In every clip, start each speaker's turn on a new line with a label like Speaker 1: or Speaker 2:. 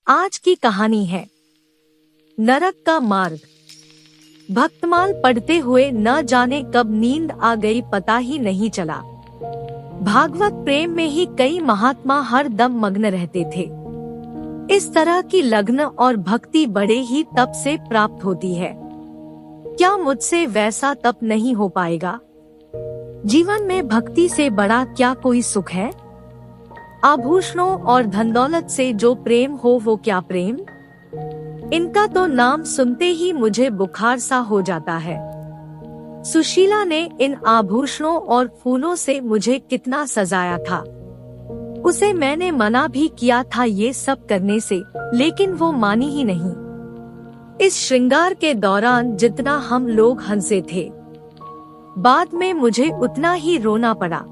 Speaker 1: आज की कहानी है नरक का मार्ग। भक्तमाल पढ़ते हुए न जाने कब नींद आ गई पता ही नहीं चला। भागवत प्रेम में ही कई महात्मा हर दम मग्न रहते थे। इस तरह की लग्न और भक्ति बड़े ही तप से प्राप्त होती है। क्या मुझसे वैसा तप नहीं हो पाएगा? जीवन में भक्ति से बड़ा क्या कोई सुख है? आभूषणों और धन दौलत से जो प्रेम हो वो क्या प्रेम? इनका तो नाम सुनते ही मुझे बुखार सा हो जाता है। सुशीला ने इन आभूषणों और फूलों से मुझे कितना सजाया था। उसे मैंने मना भी किया था ये सब करने से, लेकिन वो मानी ही नहीं। इस श्रृंगार के दौरान जितना हम लोग हंसे थे, बाद में मुझे उतना ही रोना पड़ा।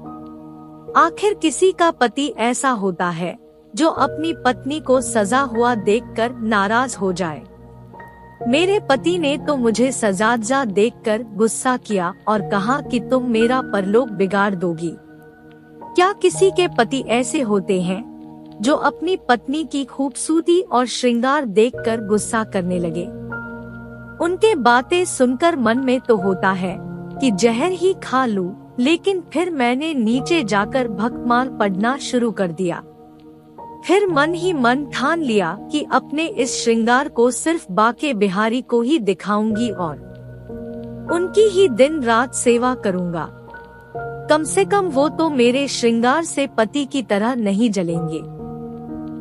Speaker 1: आखिर किसी का पति ऐसा होता है जो अपनी पत्नी को सजा हुआ देखकर नाराज हो जाए। मेरे पति ने तो मुझे सजा देखकर गुस्सा किया और कहा कि तुम मेरा परलोक बिगाड़ दोगी। क्या किसी के पति ऐसे होते हैं जो अपनी पत्नी की खूबसूरती और श्रृंगार देखकर गुस्सा करने लगे? उनके बातें सुनकर मन में तो होता है कि जहर ही खा लूं, लेकिन फिर मैंने नीचे जाकर भक्तमाल पढ़ना शुरू कर दिया। फिर मन ही मन ठान लिया कि अपने इस श्रृंगार को सिर्फ बाके बिहारी को ही दिखाऊंगी और उनकी ही दिन रात सेवा करूंगा। कम से कम वो तो मेरे श्रृंगार से पति की तरह नहीं जलेंगे।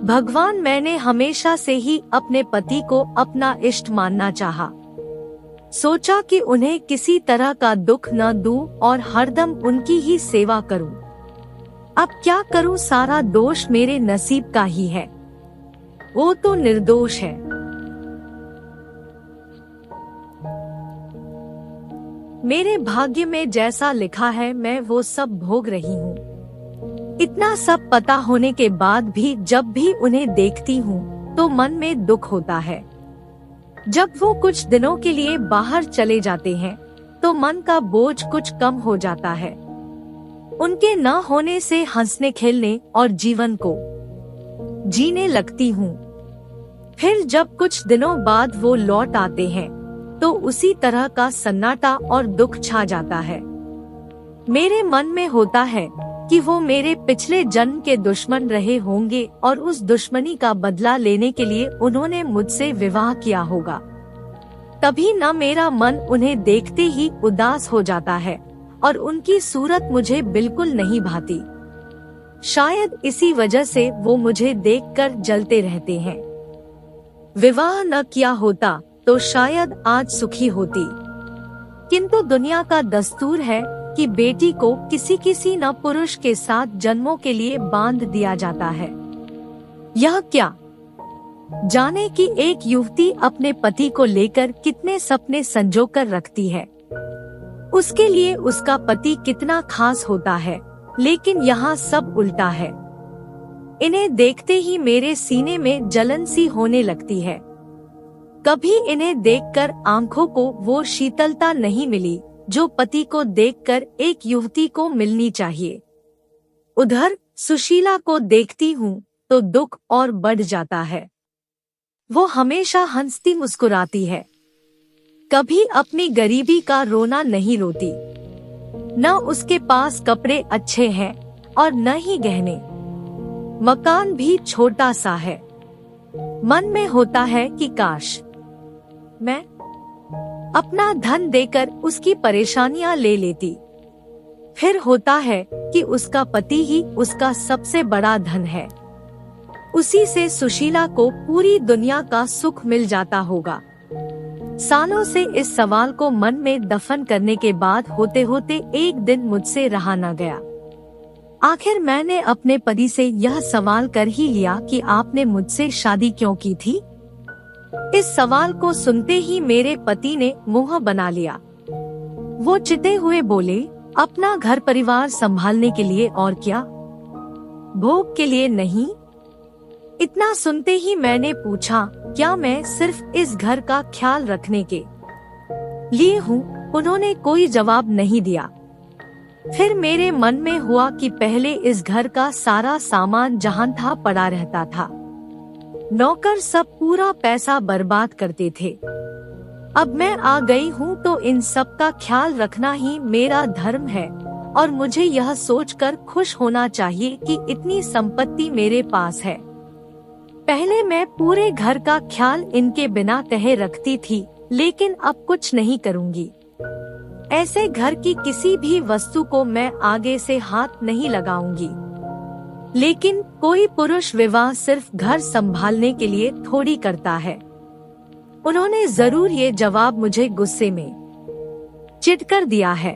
Speaker 1: भगवान, मैंने हमेशा से ही अपने पति को अपना इष्ट मानना चाहा। सोचा कि उन्हें किसी तरह का दुख न दूं और हरदम उनकी ही सेवा करूं। अब क्या करूं, सारा दोष मेरे नसीब का ही है। वो तो निर्दोष है। मेरे भाग्य में जैसा लिखा है मैं वो सब भोग रही हूँ। इतना सब पता होने के बाद भी जब भी उन्हें देखती हूँ तो मन में दुख होता है। जब वो कुछ दिनों के लिए बाहर चले जाते हैं तो मन का बोझ कुछ कम हो जाता है। उनके न होने से हंसने खेलने और जीवन को जीने लगती हूँ। फिर जब कुछ दिनों बाद वो लौट आते हैं तो उसी तरह का सन्नाटा और दुख छा जाता है। मेरे मन में होता है कि वो मेरे पिछले जन्म के दुश्मन रहे होंगे और उस दुश्मनी का बदला लेने के लिए उन्होंने मुझसे विवाह किया होगा। तभी न मेरा मन उन्हें देखते ही उदास हो जाता है और उनकी सूरत मुझे बिल्कुल नहीं भाती। शायद इसी वजह से वो मुझे देखकर जलते रहते हैं। विवाह न किया होता तो शायद आज सुखी होती, किंतु दुनिया का दस्तूर है कि बेटी को किसी न पुरुष के साथ जन्मों के लिए बांध दिया जाता है। यह क्या जाने कि एक युवती अपने पति को लेकर कितने सपने संजोकर रखती है। उसके लिए उसका पति कितना खास होता है, लेकिन यहाँ सब उल्टा है। इन्हें देखते ही मेरे सीने में जलन सी होने लगती है। कभी इन्हें देखकर आंखों को वो शीतलता नहीं मिली जो पति को देखकर एक युवती को मिलनी चाहिए। उधर सुशीला को देखती हूँ तो दुख और बढ़ जाता है। वो हमेशा हंसती मुस्कुराती है, कभी अपनी गरीबी का रोना नहीं रोती। न उसके पास कपड़े अच्छे हैं और न ही गहने। मकान भी छोटा सा है। मन में होता है कि काश मैं अपना धन देकर उसकी परेशानियां ले लेती। फिर होता है कि उसका पति ही उसका सबसे बड़ा धन है। उसी से सुशीला को पूरी दुनिया का सुख मिल जाता होगा। सालों से इस सवाल को मन में दफन करने के बाद होते होते एक दिन मुझसे रहा न गया। आखिर मैंने अपने पति से यह सवाल कर ही लिया कि आपने मुझसे शादी क्यों की थी। इस सवाल को सुनते ही मेरे पति ने मुंह बना लिया। वो चिते हुए बोले, अपना घर परिवार संभालने के लिए और क्या, भोग के लिए नहीं। इतना सुनते ही मैंने पूछा, क्या मैं सिर्फ इस घर का ख्याल रखने के लिए हूँ? उन्होंने कोई जवाब नहीं दिया। फिर मेरे मन में हुआ कि पहले इस घर का सारा सामान जहाँ था पड़ा रहता था, नौकर सब पूरा पैसा बर्बाद करते थे। अब मैं आ गई हूँ तो इन सब का ख्याल रखना ही मेरा धर्म है और मुझे यह सोचकर खुश होना चाहिए कि इतनी संपत्ति मेरे पास है। पहले मैं पूरे घर का ख्याल इनके बिना कहे रखती थी, लेकिन अब कुछ नहीं करूँगी। ऐसे घर की किसी भी वस्तु को मैं आगे से हाथ नहीं लगाऊंगी। लेकिन कोई पुरुष विवाह सिर्फ घर संभालने के लिए थोड़ी करता है। उन्होंने जरूर ये जवाब मुझे गुस्से में चिढ़कर दिया है।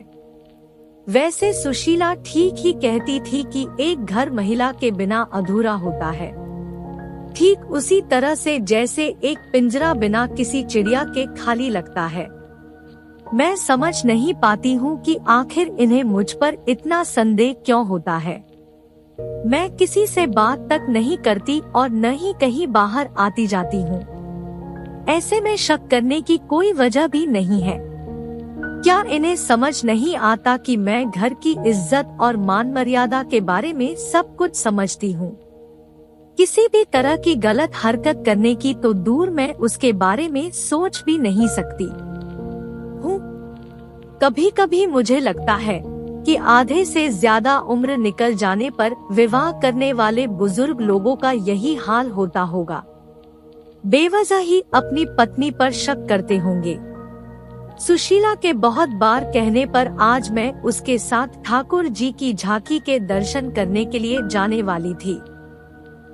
Speaker 1: वैसे सुशीला ठीक ही कहती थी कि एक घर महिला के बिना अधूरा होता है, ठीक उसी तरह से जैसे एक पिंजरा बिना किसी चिड़िया के खाली लगता है। मैं समझ नहीं पाती हूँ कि आखिर इन्हें मुझ पर इतना संदेह क्यों होता है। मैं किसी से बात तक नहीं करती और न ही कहीं बाहर आती जाती हूँ। ऐसे में शक करने की कोई वजह भी नहीं है। क्या इन्हें समझ नहीं आता कि मैं घर की इज्जत और मान मर्यादा के बारे में सब कुछ समझती हूँ। किसी भी तरह की गलत हरकत करने की तो दूर मैं उसके बारे में सोच भी नहीं सकती हूँ। कभी कभी मुझे लगता है कि आधे से ज्यादा उम्र निकल जाने पर विवाह करने वाले बुजुर्ग लोगों का यही हाल होता होगा। बेवजह ही अपनी पत्नी पर शक करते होंगे। सुशीला के बहुत बार कहने पर आज मैं उसके साथ ठाकुर जी की झांकी के दर्शन करने के लिए जाने वाली थी।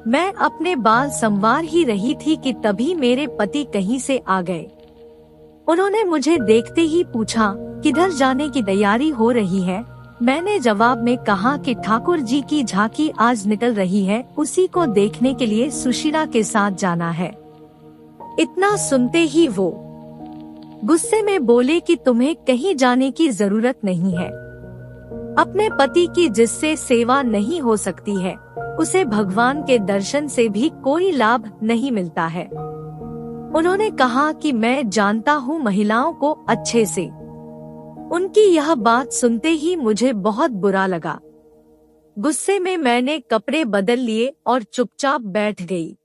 Speaker 1: मैं अपने बाल संवार ही रही थी कि तभी मेरे पति कहीं से आ गए। उन्होंने मुझे देखते ही पूछा, किधर जाने की तैयारी हो रही है? मैंने जवाब में कहा कि ठाकुर जी की झांकी आज निकल रही है, उसी को देखने के लिए सुशीला के साथ जाना है। इतना सुनते ही वो गुस्से में बोले कि तुम्हें कहीं जाने की जरूरत नहीं है। अपने पति की जिससे सेवा नहीं हो सकती है, उसे भगवान के दर्शन से भी कोई लाभ नहीं मिलता है। उन्होंने कहा कि मैं जानता हूँ महिलाओं को अच्छे से। उनकी यह बात सुनते ही मुझे बहुत बुरा लगा। गुस्से में मैंने कपड़े बदल लिए और चुपचाप बैठ गई।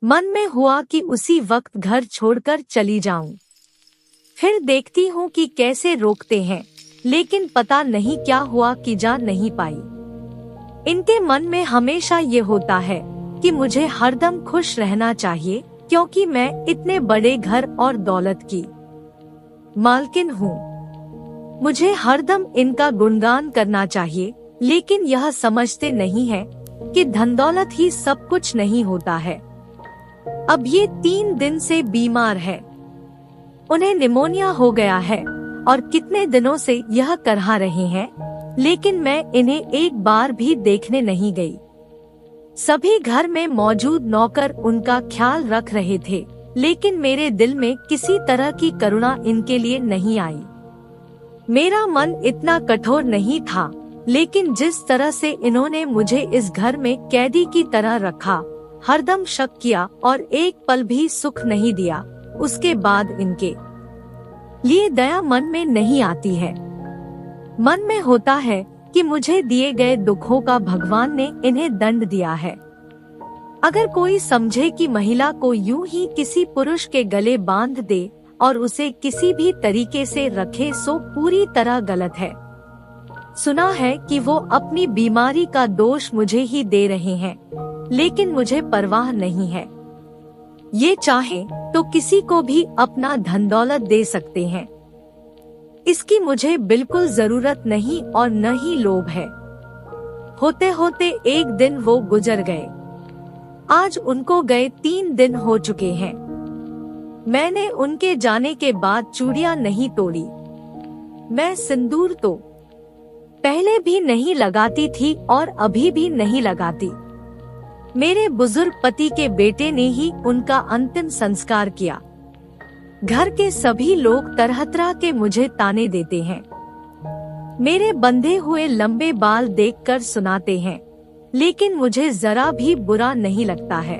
Speaker 1: मन में हुआ कि उसी वक्त घर छोड़कर चली जाऊं। फिर देखती हूँ कि कैसे रोकते हैं, लेकिन पता नहीं क्या हुआ कि जा नहीं पाई। इनके मन में हमेशा ये होता है कि मुझे हरदम खुश रहना चाहिए, क्योंकि मैं इतने बड़े घर और दौलत की मालकिन हूँ। मुझे हरदम इनका गुणगान करना चाहिए, लेकिन यह समझते नहीं है कि धन दौलत ही सब कुछ नहीं होता है। अब ये 3 दिन से बीमार है। उन्हें निमोनिया हो गया है और कितने दिनों से यह करहा रहे हैं, लेकिन मैं इन्हें एक बार भी देखने नहीं गई। सभी घर में मौजूद नौकर उनका ख्याल रख रहे थे, लेकिन मेरे दिल में किसी तरह की करुणा इनके लिए नहीं आई। मेरा मन इतना कठोर नहीं था, लेकिन जिस तरह से इन्होंने मुझे इस घर में कैदी की तरह रखा, हरदम शक किया और एक पल भी सुख नहीं दिया, उसके बाद इनके लिए दया मन में नहीं आती है। मन में होता है कि मुझे दिए गए दुखों का भगवान ने इन्हें दंड दिया है। अगर कोई समझे कि महिला को यूं ही किसी पुरुष के गले बांध दे और उसे किसी भी तरीके से रखे, सो पूरी तरह गलत है। सुना है कि वो अपनी बीमारी का दोष मुझे ही दे रहे हैं, लेकिन मुझे परवाह नहीं है। ये चाहे तो किसी को भी अपना धन दौलत दे सकते हैं। इसकी मुझे बिल्कुल जरूरत नहीं और न ही लोभ है। होते होते एक दिन वो गुजर गए। आज उनको गए 3 दिन हो चुके हैं। मैंने उनके जाने के बाद चूड़ियां नहीं तोड़ी। मैं सिंदूर तो पहले भी नहीं लगाती थी और अभी भी नहीं लगाती। मेरे बुजुर्ग पति के बेटे ने ही उनका अंतिम संस्कार किया। घर के सभी लोग तरह तरह के मुझे ताने देते हैं। मेरे बंधे हुए लंबे बाल देखकर सुनाते हैं, लेकिन मुझे जरा भी बुरा नहीं लगता है।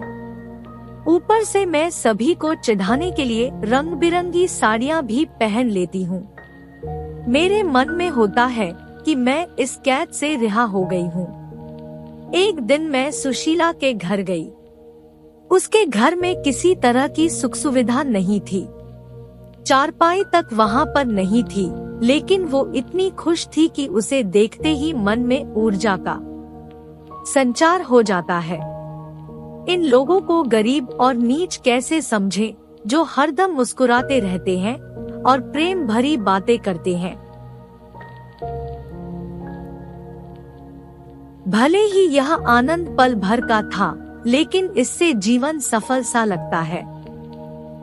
Speaker 1: ऊपर से मैं सभी को चिढ़ाने के लिए रंग बिरंगी साड़ियाँ भी पहन लेती हूँ। मेरे मन में होता है कि मैं इस कैद से रिहा हो गई हूँ। एक दिन मैं सुशीला के घर गई। उसके घर में किसी तरह की सुख सुविधा नहीं थी, चारपाई तक वहाँ पर नहीं थी, लेकिन वो इतनी खुश थी कि उसे देखते ही मन में ऊर्जा का संचार हो जाता है। इन लोगों को गरीब और नीच कैसे समझें, जो हरदम मुस्कुराते रहते हैं और प्रेम भरी बातें करते हैं। भले ही यह आनंद पल भर का था, लेकिन इससे जीवन सफल सा लगता है।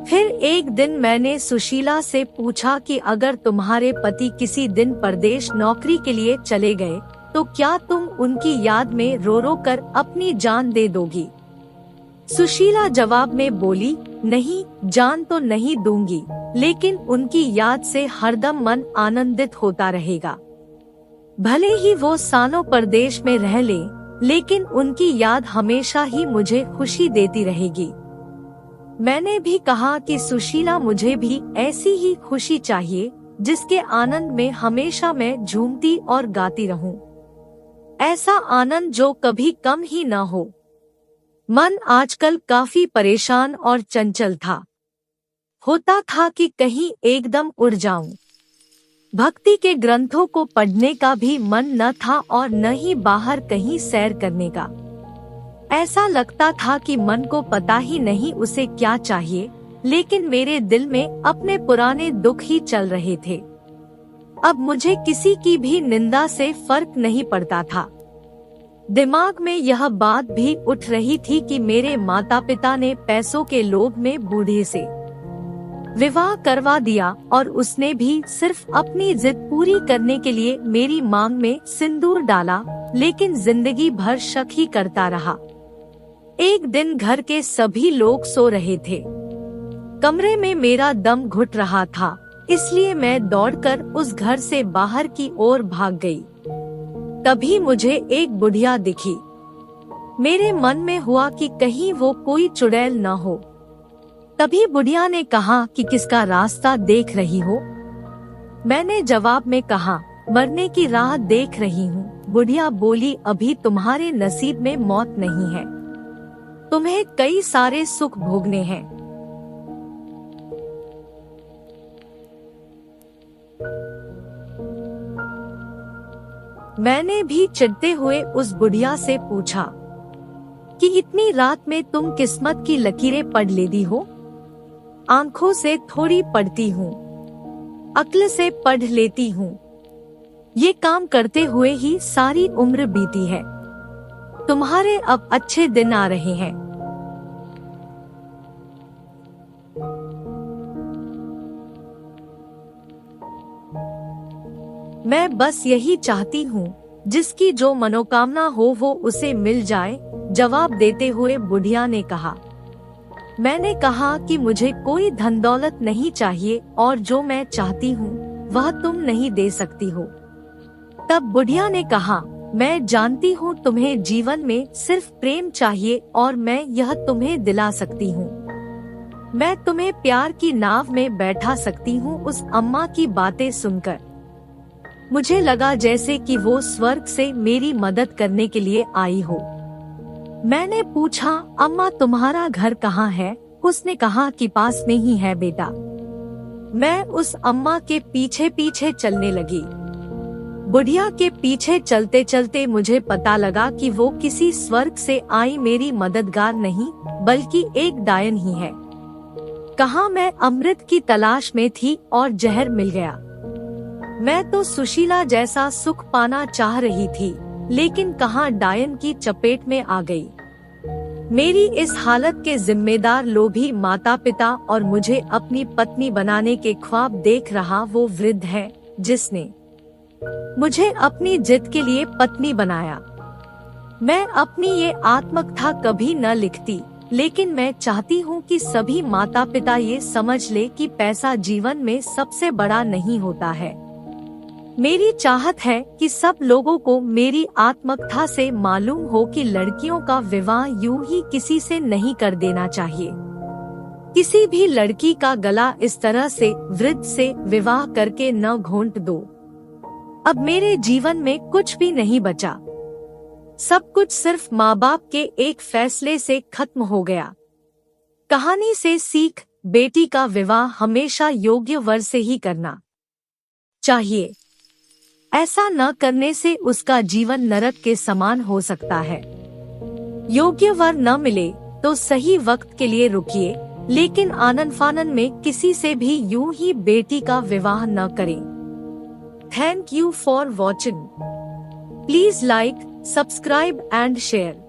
Speaker 1: फिर एक दिन मैंने सुशीला से पूछा कि अगर तुम्हारे पति किसी दिन परदेश नौकरी के लिए चले गए, तो क्या तुम उनकी याद में रो रो कर अपनी जान दे दोगी? सुशीला जवाब में बोली, नहीं, जान तो नहीं दूंगी, लेकिन उनकी याद से हरदम मन आनंदित होता रहेगा। भले ही वो सालों परदेश में रह ले, लेकिन उनकी याद हमेशा ही मुझे खुशी देती रहेगी। मैंने भी कहा कि सुशीला, मुझे भी ऐसी ही खुशी चाहिए, जिसके आनंद में हमेशा मैं झूमती और गाती रहूं। ऐसा आनंद जो कभी कम ही न हो। मन आजकल काफी परेशान और चंचल था। होता था कि कहीं एकदम उड़ जाऊं। भक्ति के ग्रंथों को पढ़ने का भी मन न था और न ही बाहर कहीं सैर करने का। ऐसा लगता था कि मन को पता ही नहीं उसे क्या चाहिए, लेकिन मेरे दिल में अपने पुराने दुख ही चल रहे थे। अब मुझे किसी की भी निंदा से फर्क नहीं पड़ता था। दिमाग में यह बात भी उठ रही थी कि मेरे माता पिता ने पैसों के लोभ में बूढ़े से विवाह करवा दिया और उसने भी सिर्फ अपनी जिद पूरी करने के लिए मेरी मांग में सिंदूर डाला, लेकिन जिंदगी भर शक ही करता रहा। एक दिन घर के सभी लोग सो रहे थे। कमरे में मेरा दम घुट रहा था, इसलिए मैं दौड़कर उस घर से बाहर की ओर भाग गई। तभी मुझे एक बुढ़िया दिखी। मेरे मन में हुआ कि कहीं वो कोई चुड़ैल न हो। तभी बुढ़िया ने कहा कि किसका रास्ता देख रही हो? मैंने जवाब में कहा, मरने की राह देख रही हूँ। बुढ़िया बोली, अभी तुम्हारे नसीब में मौत नहीं है, तुम्हें कई सारे सुख भोगने हैं। मैंने भी चिढ़ते हुए उस बुढ़िया से पूछा कि इतनी रात में तुम किस्मत की लकीरें पढ़ लेती हो? आंखों से थोड़ी पढ़ती हूँ, अक्ल से पढ़ लेती हूँ। ये काम करते हुए ही सारी उम्र बीती है। तुम्हारे अब अच्छे दिन आ रहे हैं। मैं बस यही चाहती हूँ, जिसकी जो मनोकामना हो वो उसे मिल जाए, जवाब देते हुए बुढ़िया ने कहा। मैंने कहा कि मुझे कोई धन दौलत नहीं चाहिए और जो मैं चाहती हूँ वह तुम नहीं दे सकती हो। तब बुढ़िया ने कहा, मैं जानती हूँ तुम्हें जीवन में सिर्फ प्रेम चाहिए और मैं यह तुम्हें दिला सकती हूँ। मैं तुम्हें प्यार की नाव में बैठा सकती हूँ। उस अम्मा की बातें सुनकर मुझे लगा जैसे कि वो स्वर्ग से मेरी मदद करने के लिए आई हो। मैंने पूछा, अम्मा तुम्हारा घर कहाँ है? उसने कहा कि पास में ही है बेटा। मैं उस अम्मा के पीछे पीछे चलने लगी। बुढ़िया के पीछे चलते चलते मुझे पता लगा कि वो किसी स्वर्ग से आई मेरी मददगार नहीं, बल्कि एक डायन ही है। कहाँ मैं अमृत की तलाश में थी और जहर मिल गया। मैं तो सुशीला जैसा सुख पाना चाह रही थी, लेकिन कहाँ डायन की चपेट में आ गई। मेरी इस हालत के जिम्मेदार लोभी माता पिता और मुझे अपनी पत्नी बनाने के ख्वाब देख रहा वो वृद्ध है, जिसने मुझे अपनी जिद के लिए पत्नी बनाया। मैं अपनी ये आत्मकथा कभी न लिखती, लेकिन मैं चाहती हूँ कि सभी माता पिता ये समझ ले कि पैसा जीवन में सबसे बड़ा नहीं होता है। मेरी चाहत है कि सब लोगों को मेरी आत्मकथा से मालूम हो कि लड़कियों का विवाह यूं ही किसी से नहीं कर देना चाहिए। किसी भी लड़की का गला इस तरह से वृद्ध से विवाह करके न घोंट दो। अब मेरे जीवन में कुछ भी नहीं बचा। सब कुछ सिर्फ माँ बाप के एक फैसले से खत्म हो गया। कहानी से सीख, बेटी का विवाह हमेशा योग्य वर से ही करना चाहिए। ऐसा न करने से उसका जीवन नरक के समान हो सकता है। योग्य वर न मिले तो सही वक्त के लिए रुकिए, लेकिन आनन फानन में किसी से भी यूं ही बेटी का विवाह न करें। Thank you for watching. Please like, subscribe and share.